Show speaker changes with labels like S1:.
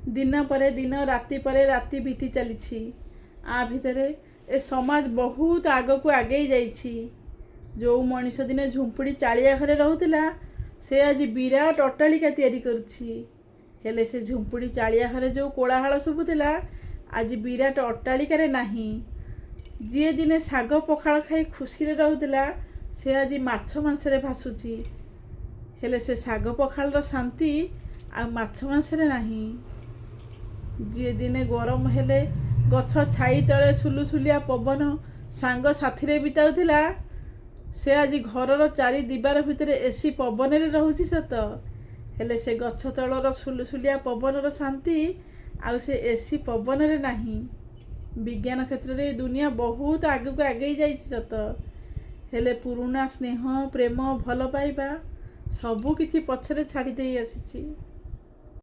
S1: दिन पर दिन राति पर राति बीती चली आ भितरे ए समाज बहुत आग को आगे जाइछि। जो मनीष दिने झुंपुड़ी चालिया घरे रहूला से आज विराट अट्टालिका तैयारी करुछि। हेले से झुंपुड़ी चालिया घरे जो कोलाहल शुभुला आज विराट अट्टालिका नाही। जी दिने साग पखाल खाई खुशी रहूला से आज माछ मांसरे भासुची। हेले से साग पखालर शांति आ माछ मांसरे नाही। जी दिने गरम हेले गछ छाई तले सुलुसुलिया पवन सांग साथी बिताउला से आज घरर चारि दीवार भितर एसी पवन रे रहुछि सत। हेले से गछ तलर सुलुसुलिया पवनर शांति आउ से एसी पवन रे नाही। विज्ञान क्षेत्र में दुनिया बहुत आगू आगे जाइछि सत। हेले पुराना स्नेह प्रेम भल पाइबा सबु किछि पछरे छाड़ी देई आसिछि।